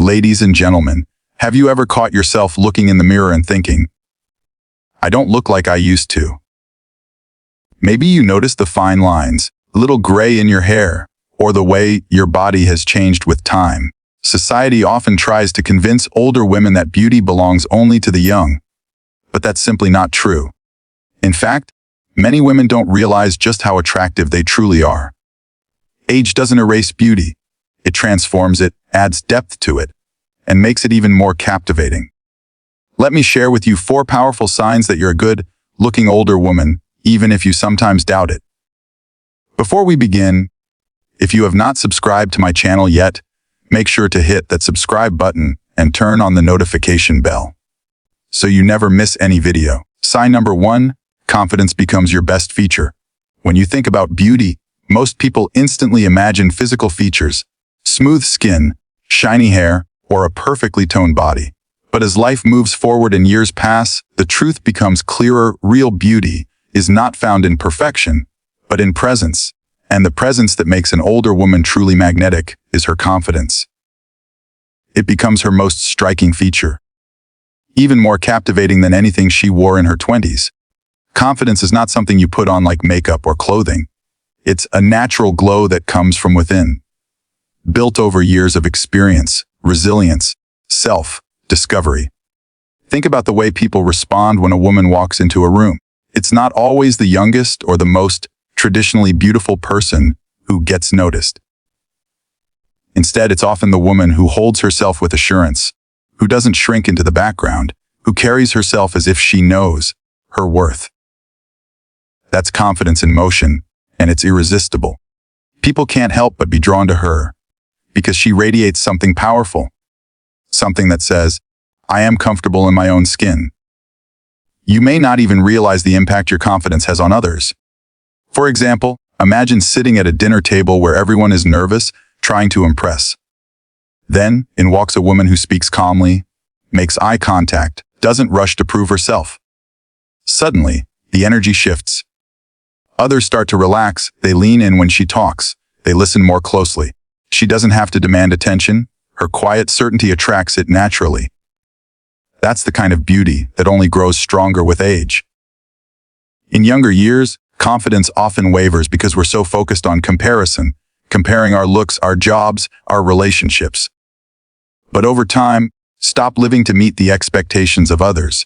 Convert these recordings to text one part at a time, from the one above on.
Ladies and gentlemen, have you ever caught yourself looking in the mirror and thinking, I don't look like I used to? Maybe you notice the fine lines, a little gray in your hair, or the way your body has changed with time. Society often tries to convince older women that beauty belongs only to the young, but that's simply not true. In fact, many women don't realize just how attractive they truly are. Age doesn't erase beauty. It transforms it, adds depth to it, and makes it even more captivating. Let me share with you 4 powerful signs that you're a good-looking older woman, even if you sometimes doubt it. Before we begin, if you have not subscribed to my channel yet, make sure to hit that subscribe button and turn on the notification bell, so you never miss any video. Sign number 1, confidence becomes your best feature. When you think about beauty, most people instantly imagine physical features, smooth skin, shiny hair, or a perfectly toned body. But as life moves forward and years pass, the truth becomes clearer. Real beauty is not found in perfection, but in presence. And the presence that makes an older woman truly magnetic is her confidence. It becomes her most striking feature, even more captivating than anything she wore in her 20s. Confidence is not something you put on like makeup or clothing. It's a natural glow that comes from within, built over years of experience, resilience, self-discovery. Think about the way people respond when a woman walks into a room. It's not always the youngest or the most traditionally beautiful person who gets noticed. Instead, it's often the woman who holds herself with assurance, who doesn't shrink into the background, who carries herself as if she knows her worth. That's confidence in motion, and it's irresistible. People can't help but be drawn to her because she radiates something powerful, something that says, I am comfortable in my own skin. You may not even realize the impact your confidence has on others. For example, imagine sitting at a dinner table where everyone is nervous, trying to impress. Then, in walks a woman who speaks calmly, makes eye contact, doesn't rush to prove herself. Suddenly, the energy shifts. Others start to relax, they lean in when she talks, they listen more closely. She doesn't have to demand attention, her quiet certainty attracts it naturally. That's the kind of beauty that only grows stronger with age. In younger years, confidence often wavers because we're so focused on comparison, comparing our looks, our jobs, our relationships. But over time, stop living to meet the expectations of others.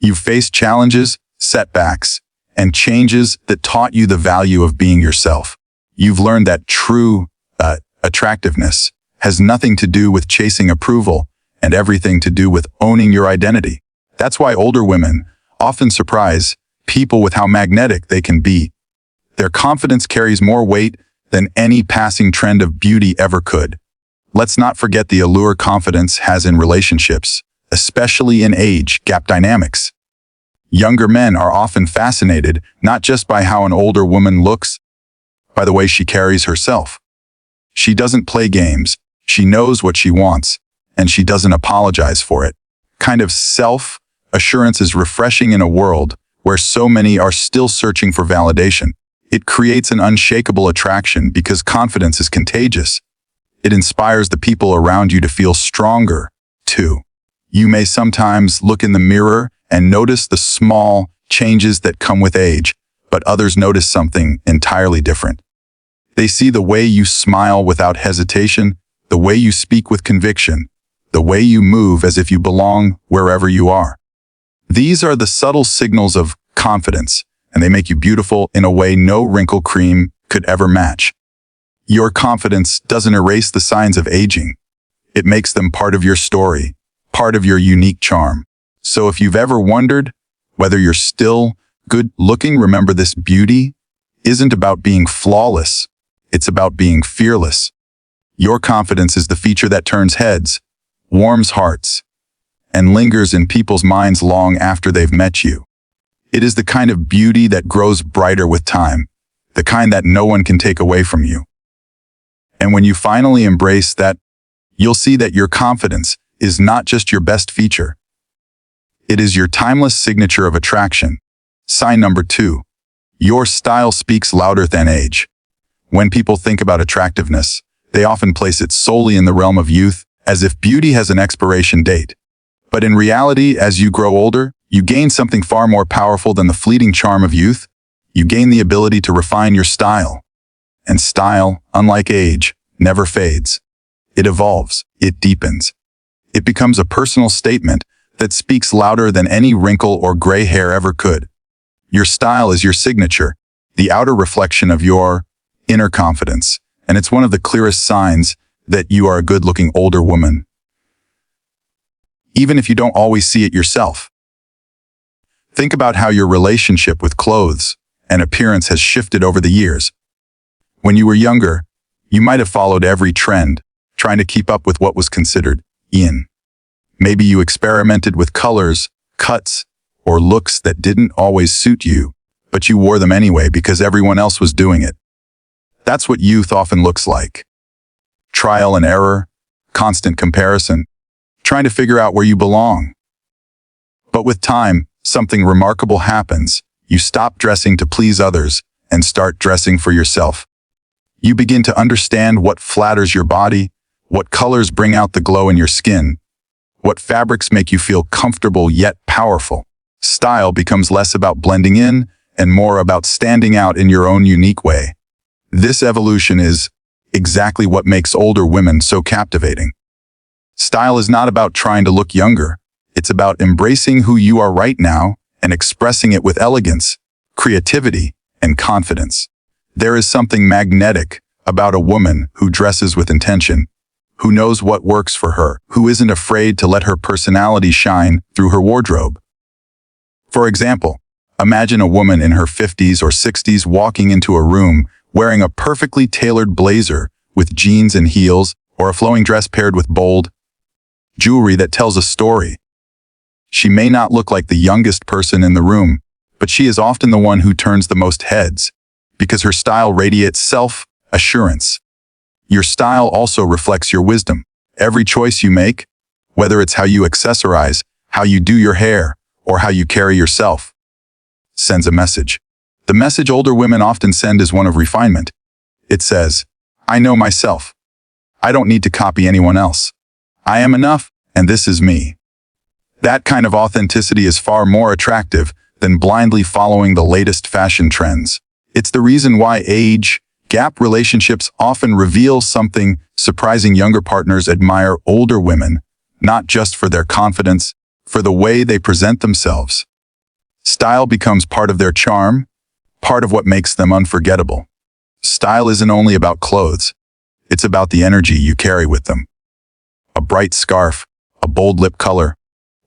You've faced challenges, setbacks, and changes that taught you the value of being yourself. You've learned that true attractiveness has nothing to do with chasing approval and everything to do with owning your identity. That's why older women often surprise people with how magnetic they can be. Their confidence carries more weight than any passing trend of beauty ever could. Let's not forget the allure confidence has in relationships, especially in age gap dynamics. Younger men are often fascinated not just by how an older woman looks, by the way she carries herself. She doesn't play games, she knows what she wants, and she doesn't apologize for it. Kind of self-assurance is refreshing in a world where so many are still searching for validation. It creates an unshakable attraction because confidence is contagious. It inspires the people around you to feel stronger, too. You may sometimes look in the mirror and notice the small changes that come with age, but others notice something entirely different. They see the way you smile without hesitation, the way you speak with conviction, the way you move as if you belong wherever you are. These are the subtle signals of confidence, and they make you beautiful in a way no wrinkle cream could ever match. Your confidence doesn't erase the signs of aging. It makes them part of your story, part of your unique charm. So if you've ever wondered whether you're still good looking, remember this: beauty isn't about being flawless. It's about being fearless. Your confidence is the feature that turns heads, warms hearts, and lingers in people's minds long after they've met you. It is the kind of beauty that grows brighter with time, the kind that no one can take away from you. And when you finally embrace that, you'll see that your confidence is not just your best feature. It is your timeless signature of attraction. Sign number 2. Your style speaks louder than age. When people think about attractiveness, they often place it solely in the realm of youth as if beauty has an expiration date. But in reality, as you grow older, you gain something far more powerful than the fleeting charm of youth. You gain the ability to refine your style. And style, unlike age, never fades. It evolves, it deepens. It becomes a personal statement that speaks louder than any wrinkle or gray hair ever could. Your style is your signature, the outer reflection of your inner confidence, and it's one of the clearest signs that you are a good-looking older woman, even if you don't always see it yourself. Think about how your relationship with clothes and appearance has shifted over the years. When you were younger, you might have followed every trend, trying to keep up with what was considered in. Maybe you experimented with colors, cuts, or looks that didn't always suit you, but you wore them anyway because everyone else was doing it. That's what youth often looks like. Trial and error, constant comparison, trying to figure out where you belong. But with time, something remarkable happens. You stop dressing to please others and start dressing for yourself. You begin to understand what flatters your body, what colors bring out the glow in your skin, what fabrics make you feel comfortable yet powerful. Style becomes less about blending in and more about standing out in your own unique way. This evolution is exactly what makes older women so captivating. Style is not about trying to look younger. It's about embracing who you are right now and expressing it with elegance, creativity, and confidence. There is something magnetic about a woman who dresses with intention, who knows what works for her, who isn't afraid to let her personality shine through her wardrobe. For example, imagine a woman in her 50s or 60s walking into a room wearing a perfectly tailored blazer with jeans and heels, or a flowing dress paired with bold jewelry that tells a story. She may not look like the youngest person in the room, but she is often the one who turns the most heads, because her style radiates self-assurance. Your style also reflects your wisdom. Every choice you make, whether it's how you accessorize, how you do your hair, or how you carry yourself, sends a message. The message older women often send is one of refinement. It says, I know myself. I don't need to copy anyone else. I am enough, and this is me. That kind of authenticity is far more attractive than blindly following the latest fashion trends. It's the reason why age-gap relationships often reveal something surprising. Younger partners admire older women, not just for their confidence, for the way they present themselves. Style becomes part of their charm, part of what makes them unforgettable. Style isn't only about clothes. It's about the energy you carry with them. A bright scarf, a bold lip color,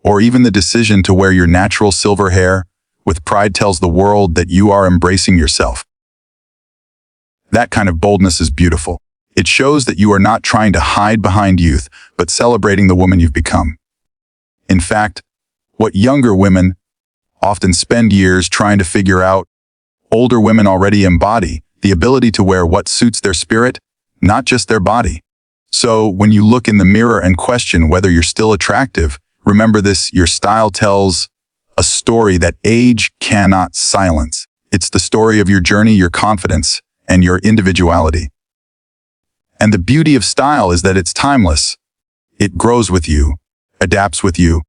or even the decision to wear your natural silver hair with pride tells the world that you are embracing yourself. That kind of boldness is beautiful. It shows that you are not trying to hide behind youth, but celebrating the woman you've become. In fact, what younger women often spend years trying to figure out, older women already embody the ability to wear what suits their spirit, not just their body. So when you look in the mirror and question whether you're still attractive, remember this: your style tells a story that age cannot silence. It's the story of your journey, your confidence, and your individuality. And the beauty of style is that it's timeless. It grows with you, adapts with you,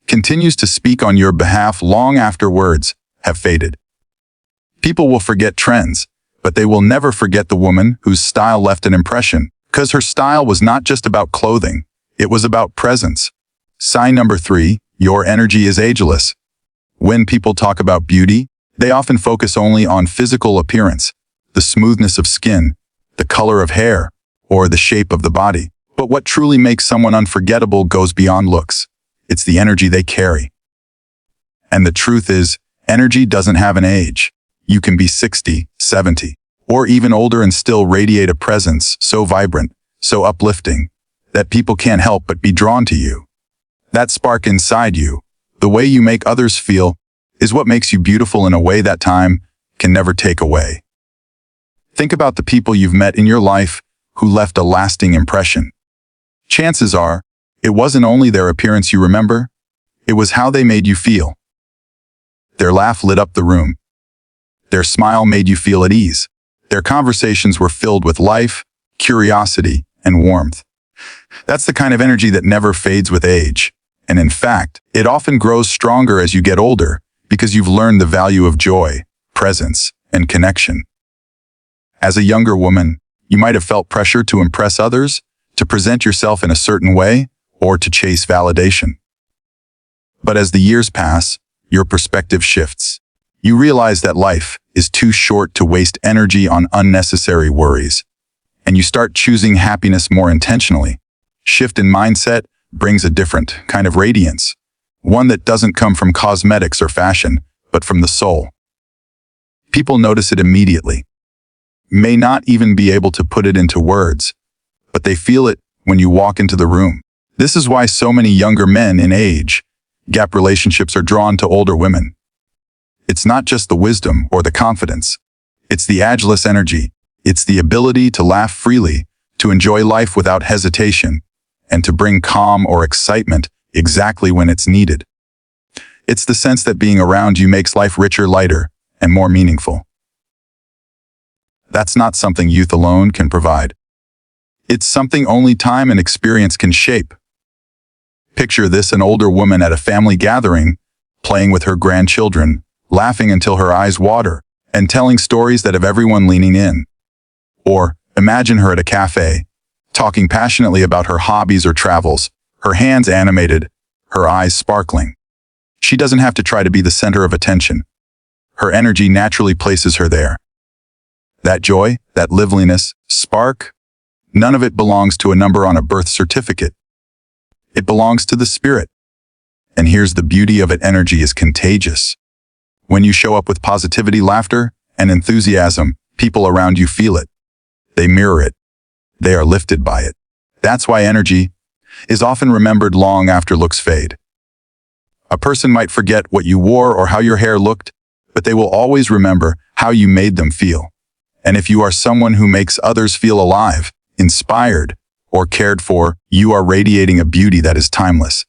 continues to speak on your behalf long after words have faded. People will forget trends, but they will never forget the woman whose style left an impression, because her style was not just about clothing, it was about presence. Sign number 3, your energy is ageless. When people talk about beauty, they often focus only on physical appearance, the smoothness of skin, the color of hair, or the shape of the body. But what truly makes someone unforgettable goes beyond looks. It's the energy they carry. And the truth is, energy doesn't have an age. You can be 60, 70, or even older and still radiate a presence so vibrant, so uplifting, that people can't help but be drawn to you. That spark inside you, the way you make others feel, is what makes you beautiful in a way that time can never take away. Think about the people you've met in your life who left a lasting impression. Chances are, it wasn't only their appearance you remember, it was how they made you feel. Their laugh lit up the room. Their smile made you feel at ease. Their conversations were filled with life, curiosity, and warmth. That's the kind of energy that never fades with age. And in fact, it often grows stronger as you get older because you've learned the value of joy, presence, and connection. As a younger woman, you might have felt pressure to impress others, to present yourself in a certain way, or to chase validation. But as the years pass, your perspective shifts. You realize that life is too short to waste energy on unnecessary worries, and you start choosing happiness more intentionally. Shift in mindset brings a different kind of radiance, one that doesn't come from cosmetics or fashion, but from the soul. People notice it immediately, may not even be able to put it into words, but they feel it when you walk into the room. This is why so many younger men in age gap relationships are drawn to older women. It's not just the wisdom or the confidence. It's the ageless energy. It's the ability to laugh freely, to enjoy life without hesitation, and to bring calm or excitement exactly when it's needed. It's the sense that being around you makes life richer, lighter, and more meaningful. That's not something youth alone can provide. It's something only time and experience can shape. Picture this: an older woman at a family gathering, playing with her grandchildren, laughing until her eyes water, and telling stories that have everyone leaning in. Or imagine her at a cafe, talking passionately about her hobbies or travels, her hands animated, her eyes sparkling. She doesn't have to try to be the center of attention. Her energy naturally places her there. That joy, that liveliness, spark, none of it belongs to a number on a birth certificate. It belongs to the spirit. And here's the beauty of it: energy is contagious. When you show up with positivity, laughter, and enthusiasm, people around you feel it. They mirror it. They are lifted by it. That's why energy is often remembered long after looks fade. A person might forget what you wore or how your hair looked, but they will always remember how you made them feel. And if you are someone who makes others feel alive, inspired, or cared for, you are radiating a beauty that is timeless.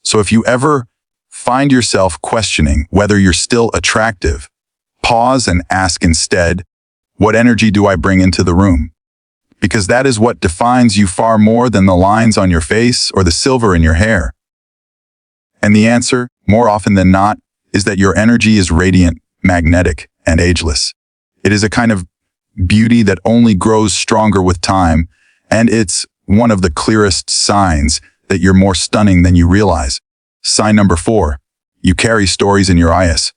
So if you ever find yourself questioning whether you're still attractive, pause and ask instead, what energy do I bring into the room? Because that is what defines you far more than the lines on your face or the silver in your hair. And the answer, more often than not, is that your energy is radiant, magnetic, and ageless. It is a kind of beauty that only grows stronger with time, and it's one of the clearest signs that you're more stunning than you realize. Sign number 4, you carry stories in your eyes.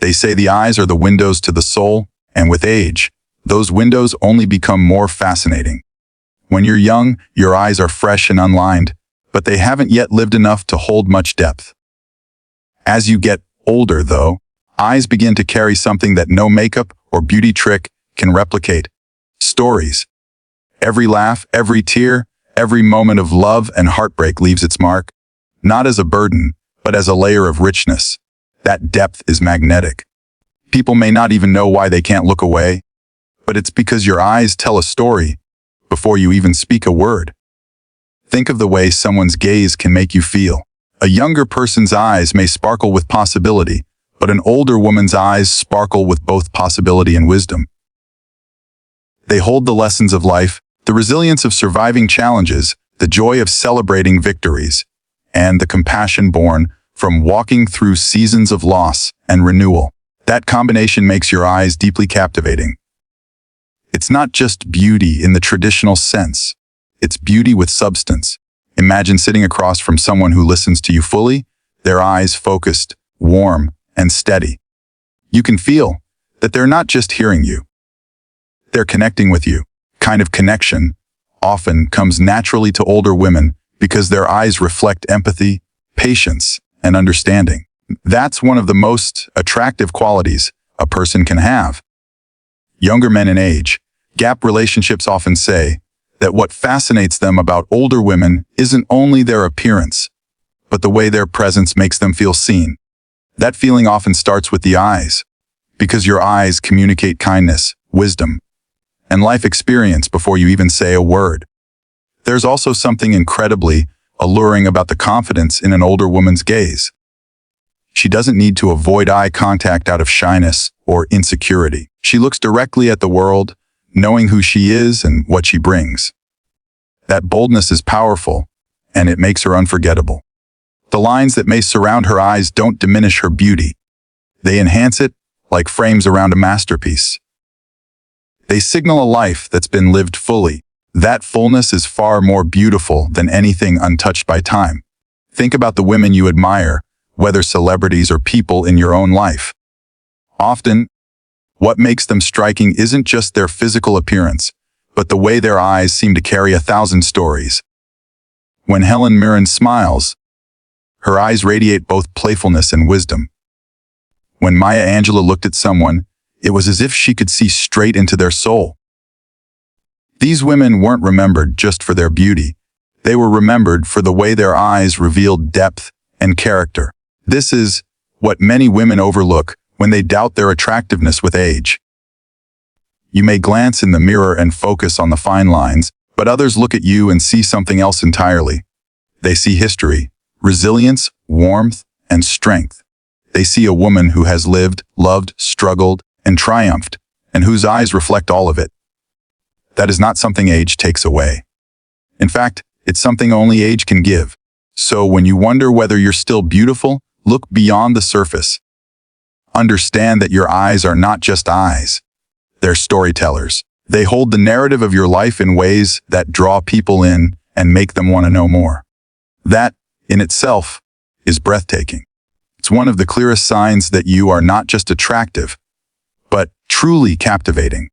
They say the eyes are the windows to the soul, and with age, those windows only become more fascinating. When you're young, your eyes are fresh and unlined, but they haven't yet lived enough to hold much depth. As you get older, though, eyes begin to carry something that no makeup or beauty trick can replicate: stories. Every laugh, every tear, every moment of love and heartbreak leaves its mark, not as a burden, but as a layer of richness. That depth is magnetic. People may not even know why they can't look away, but it's because your eyes tell a story before you even speak a word. Think of the way someone's gaze can make you feel. A younger person's eyes may sparkle with possibility, but an older woman's eyes sparkle with both possibility and wisdom. They hold the lessons of life, the resilience of surviving challenges, the joy of celebrating victories, and the compassion born from walking through seasons of loss and renewal. That combination makes your eyes deeply captivating. It's not just beauty in the traditional sense. It's beauty with substance. Imagine sitting across from someone who listens to you fully, their eyes focused, warm, and steady. You can feel that they're not just hearing you. They're connecting with you. Kind of connection often comes naturally to older women because their eyes reflect empathy, patience, and understanding. That's one of the most attractive qualities a person can have. Younger men in age gap relationships often say that what fascinates them about older women isn't only their appearance, but the way their presence makes them feel seen. That feeling often starts with the eyes, because your eyes communicate kindness, wisdom, and life experience before you even say a word. There's also something incredibly alluring about the confidence in an older woman's gaze. She doesn't need to avoid eye contact out of shyness or insecurity. She looks directly at the world, knowing who she is and what she brings. That boldness is powerful, and it makes her unforgettable. The lines that may surround her eyes don't diminish her beauty. They enhance it like frames around a masterpiece. They signal a life that's been lived fully. That fullness is far more beautiful than anything untouched by time. Think about the women you admire, whether celebrities or people in your own life. Often, what makes them striking isn't just their physical appearance, but the way their eyes seem to carry 1,000 stories. When Helen Mirren smiles, her eyes radiate both playfulness and wisdom. When Maya Angelou looked at someone, it was as if she could see straight into their soul. These women weren't remembered just for their beauty. They were remembered for the way their eyes revealed depth and character. This is what many women overlook when they doubt their attractiveness with age. You may glance in the mirror and focus on the fine lines, but others look at you and see something else entirely. They see history, resilience, warmth, and strength. They see a woman who has lived, loved, struggled, and triumphed, and whose eyes reflect all of it. That is not something age takes away. In fact, it's something only age can give. So when you wonder whether you're still beautiful, look beyond the surface. Understand that your eyes are not just eyes. They're storytellers. They hold the narrative of your life in ways that draw people in and make them want to know more. That, in itself, is breathtaking. It's one of the clearest signs that you are not just attractive, but truly captivating.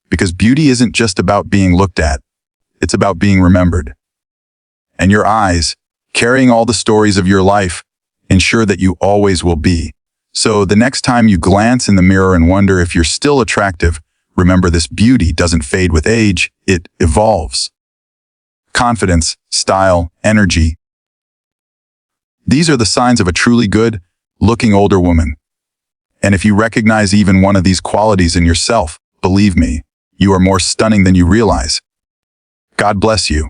Because beauty isn't just about being looked at, it's about being remembered. And your eyes, carrying all the stories of your life, ensure that you always will be. So the next time you glance in the mirror and wonder if you're still attractive, remember this beauty doesn't fade with age, it evolves. Confidence, style, energy. These are the signs of a truly good-looking older woman. And if you recognize even one of these qualities in yourself, believe me, you are more stunning than you realize. God bless you.